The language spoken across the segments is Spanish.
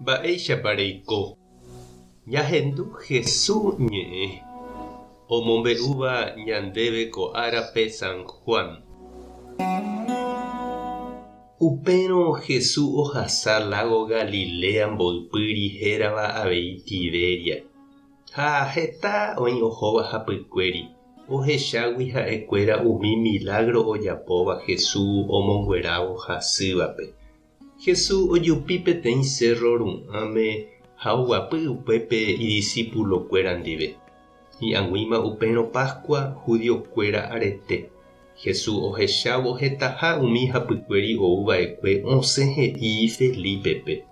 Mba'éichapa reiko. Ñahendu Jesús ñe'ẽ omombe'úva ñandéve ko árape San Juan. Upérõ Jesús ohasa lago Galilea mboypýri hérava avei Tiberia. Ha heta oĩ ohóva hapykuéri. Ohechágui ha'ekuéra umi milagro ojapóva Jesús omonguerávo hasývape. Jesús ojupi peteĩ cerro ru'ãme ha oguapy upépe idiscípulokuéra ndive. Hi'ag̃uíma upérõ Pascua judiokuéra arete. Jesús ohechávo hetaha umi hapykuéri ouva'ekue osẽ he'i Felipepe.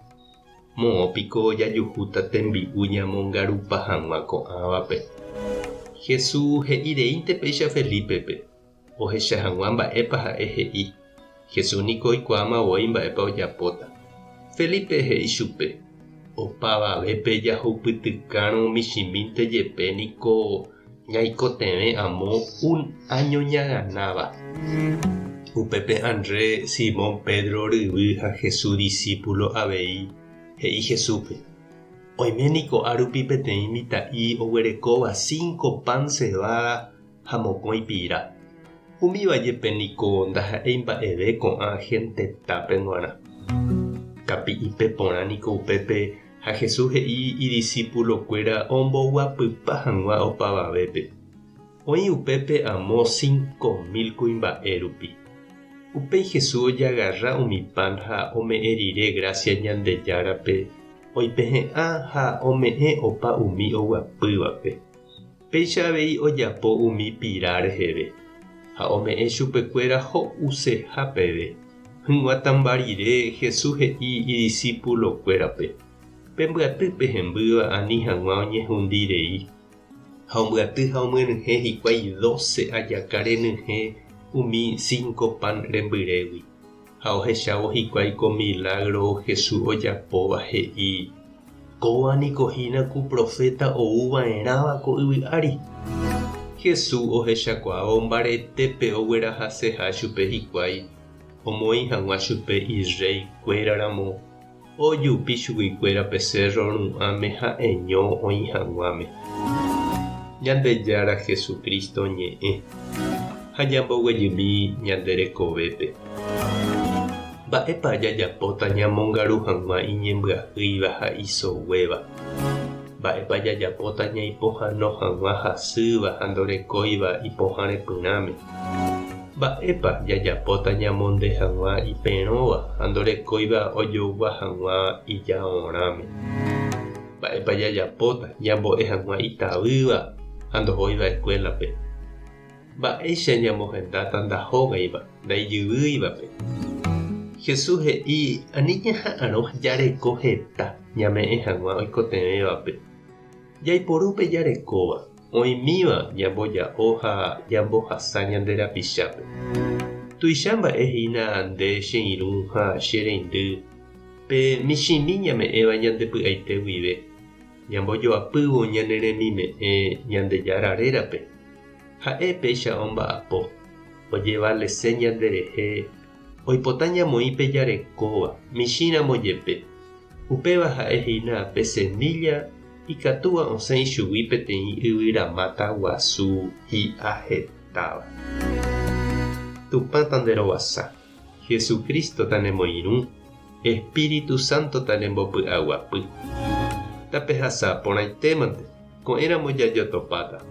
Moõpiko jajuhúta tembi'u ñamongarupa hag̃ua ko'ãvape. Jesús he'ireínte péicha Felipepe. Ohecha hag̃ua mba'épa ha'e he'i. Jesús niko oikuaamavoi mba'épa ojapóta. Felipe he'i chupe. Opavavépe jahupytykárõ michĩmínte jepe niko ñaikotevẽ amo un año ñaganáva. Upépe André, Simón Pedro ryvy ha Jesús discípulo avei he'i Jesúspe: oiméniko árupi peteĩ mitã'i oguerekóva 5 pan cebada ha mokõi pira. Umíva jepe niko ndaha'éi mba'eve ko'ã hentetápe g̃uarã. Kapi'ipe porã niko upépe ha Jesús he'i idiscípulokuéra omboguapypa hag̃ua opavavépe. Oĩ upépe amo 5.000 kuimba'e rupi. Upéi Jesús ojagarra umi pan ha ome'ẽ rire gracia Ñandejárape, oipehe'ã ha ome'ẽ opa umi oguapývape. Péicha avei ojapo umi pira reheve ha ome'ẽ chupekuéra ho'useha peve. Hyg̃uatãmba rire Jesús he'i idiscípulokuérape: pembyatý pehembýva ani hag̃ua oñehũndirei. Ha ombyatý ha omyryhẽ hikuái 12 ajaka renyhẽ umi 5 pan rembyrégui. Ha ohechávo hikuái ko milagro Jesús ojapóva he'i: kóvaniko hína ku profeta ouva'erãva ko yvy ári. Jesús ohechakuaávo mbaretépe oguerahaseha chupe hikuái. Omoĩ hag̃ua chupe Israelkuéraramo. Ojupi chuguikuérape cerro ru'ãme ha eño oĩ hag̃uáme. Ñandejára Jesucristo ñe'ẽ ha ñamboguejymi ñande rekovépe. Mba'épa jajapóta ñamongaru hag̃ua iñembyahýiva ha isoguéva. Mba'épa jajapóta ñaipohãno hag̃ua hasýva ha ndorekóiva ipohã repyrãme. Mba'épa jajapóta ñamonde hag̃ua iperõva ha ndorekóiva ojogua hag̃ua ijaoráme. Mba'épa jajapóta ñambo'e hag̃ua itavýva ha ndohóiva escuelape. Mba'éicha ñamohendáta ndahógaiva ndaijyvýivape. Jesús he'i ani ñaha'ãrõ jareko heta ñame'ẽ hag̃ua oikotevẽvape. Jaiporúpe jarekóva oĩmíva ñamboja'o ha ñambohasa ñande rapichápe. Tuicha mba'ehína nde che irũ ha che reindy pe michĩmi ñame'ẽva ñandepy'aite guive. Ñambojoapývo ñane remime'ẽ Ñandejára rérape. Ha'e péicha omba'apo ojevalese ñanderehe. Oipota ñamoĩ pe jarekóva michĩramo jepe. Upéva ha'ehína pe semilla ikatúva osẽ ichugui peteĩ yvyramáta guasu hi'a hetáva. Tupã tanderovasa, Jesucristo tanemoirũ, Espíritu Santo tanembopy'aguapy. Tapehasa porãitémante ko'ẽramo jajotopáta.